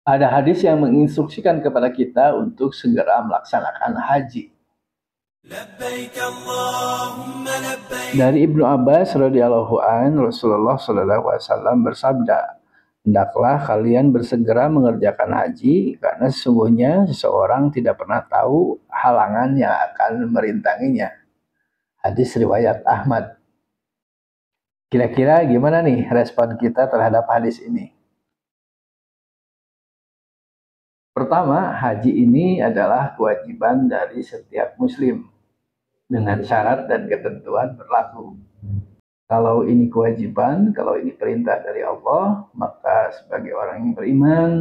Ada hadis yang menginstruksikan kepada kita untuk segera melaksanakan haji. Dari Ibnu Abbas radhiyallahu an, Rasulullah shallallahu alaihi wasallam bersabda, hendaklah kalian bersegera mengerjakan haji karena sesungguhnya seseorang tidak pernah tahu halangan yang akan merintanginya. Hadis riwayat Ahmad. Kira-kira gimana nih respon kita terhadap hadis ini? Pertama, haji ini adalah kewajiban dari setiap muslim dengan syarat dan ketentuan berlaku. Kalau ini kewajiban, kalau ini perintah dari Allah, maka sebagai orang yang beriman,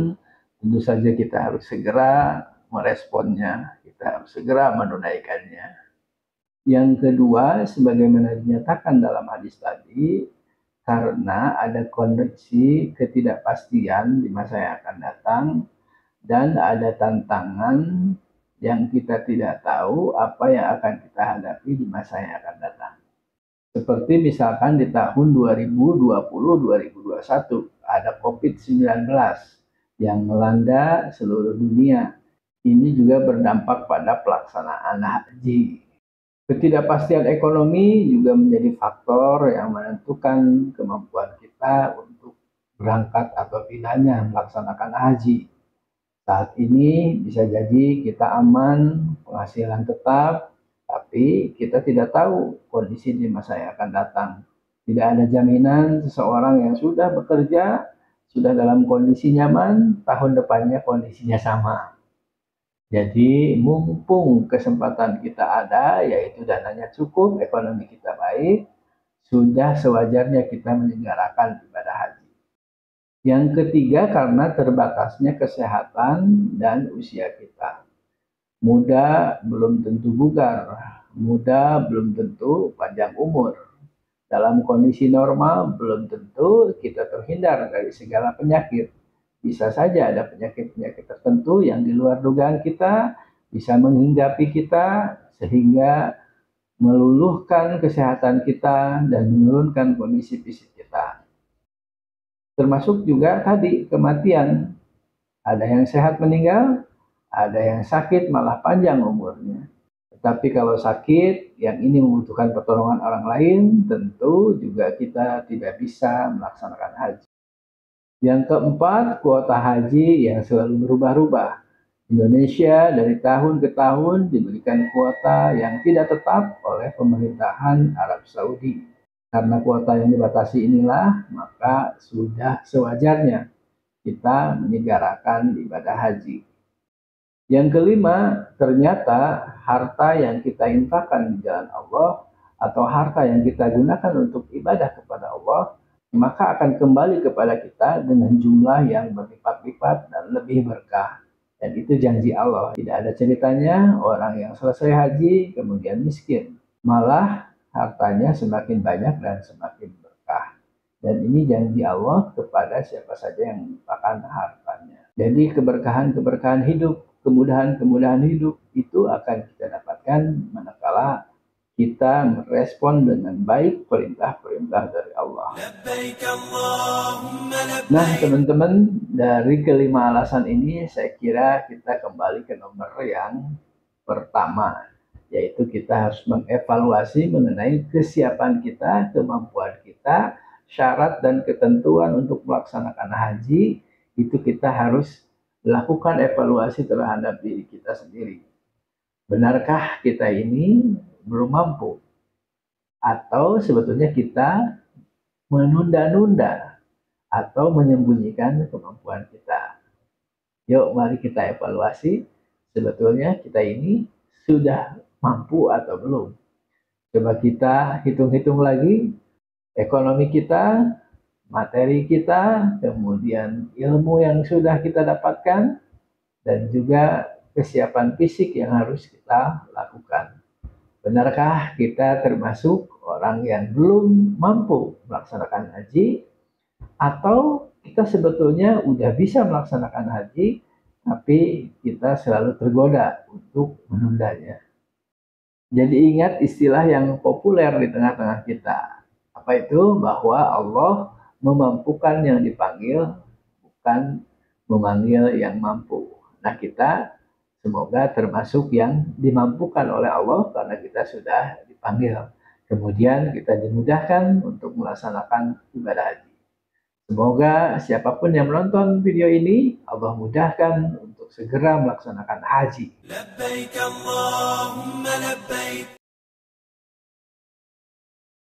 tentu saja kita harus segera meresponnya, kita harus segera menunaikannya. Yang kedua, sebagaimana dinyatakan dalam hadis tadi, karena ada kondisi ketidakpastian di masa yang akan datang, dan ada tantangan yang kita tidak tahu apa yang akan kita hadapi di masa yang akan datang. Seperti misalkan di tahun 2020-2021 ada COVID-19 yang melanda seluruh dunia. Ini juga berdampak pada pelaksanaan haji. Ketidakpastian ekonomi juga menjadi faktor yang menentukan kemampuan kita untuk berangkat atau tidaknya melaksanakan haji. Saat ini bisa jadi kita aman, penghasilan tetap, tapi kita tidak tahu kondisi di masa yang akan datang. Tidak ada jaminan seseorang yang sudah bekerja, sudah dalam kondisi nyaman, tahun depannya kondisinya sama. Jadi mumpung kesempatan kita ada, yaitu dananya cukup, ekonomi kita baik, sudah sewajarnya kita menyelenggarakan ibadah haji. Yang ketiga, karena terbatasnya kesehatan dan usia kita. Muda belum tentu bugar, muda belum tentu panjang umur. Dalam kondisi normal belum tentu kita terhindar dari segala penyakit. Bisa saja ada penyakit-penyakit tertentu yang di luar dugaan kita bisa menghinggapi kita sehingga meluluhkan kesehatan kita dan menurunkan kondisi fisik kita. Termasuk juga tadi kematian. Ada yang sehat meninggal, ada yang sakit malah panjang umurnya. Tetapi kalau sakit yang ini membutuhkan pertolongan orang lain, tentu juga kita tidak bisa melaksanakan haji. Yang keempat, kuota haji yang selalu berubah-ubah. Indonesia dari tahun ke tahun diberikan kuota yang tidak tetap oleh pemerintahan Arab Saudi. Karena kuota yang dibatasi inilah, maka sudah sewajarnya kita menyelenggarakan ibadah haji. Yang kelima, ternyata harta yang kita infakkan di jalan Allah atau harta yang kita gunakan untuk ibadah kepada Allah, maka akan kembali kepada kita dengan jumlah yang berlipat-lipat dan lebih berkah. Dan itu janji Allah. Tidak ada ceritanya orang yang selesai haji kemudian miskin. Malah hartanya semakin banyak dan semakin berkah. Dan ini janji Allah kepada siapa saja yang menginfakkan hartanya. Jadi keberkahan-keberkahan hidup, kemudahan-kemudahan hidup itu akan kita dapatkan manakala kita merespon dengan baik perintah-perintah dari Allah. Nah teman-teman, dari kelima alasan ini saya kira kita kembali ke nomor yang pertama, yaitu kita harus mengevaluasi mengenai kesiapan kita, kemampuan kita, syarat dan ketentuan untuk melaksanakan haji. Itu kita harus lakukan evaluasi terhadap diri kita sendiri. Benarkah kita ini belum mampu? Atau sebetulnya kita menunda-nunda atau menyembunyikan kemampuan kita? Yuk mari kita evaluasi, sebetulnya kita ini sudah mampu atau belum. Coba kita hitung-hitung lagi ekonomi kita, materi kita, kemudian ilmu yang sudah kita dapatkan, dan juga kesiapan fisik yang harus kita lakukan. Benarkah kita termasuk orang yang belum mampu melaksanakan haji, atau kita sebetulnya udah bisa melaksanakan haji, tapi kita selalu tergoda untuk menundanya. Jadi ingat istilah yang populer di tengah-tengah kita. Apa itu? Bahwa Allah memampukan yang dipanggil, bukan memanggil yang mampu. Nah, kita semoga termasuk yang dimampukan oleh Allah karena kita sudah dipanggil. Kemudian kita dimudahkan untuk melaksanakan ibadah haji. Semoga siapapun yang menonton video ini, Allah mudahkan untuk segera melaksanakan haji. Labbaik Allahumma labbaik.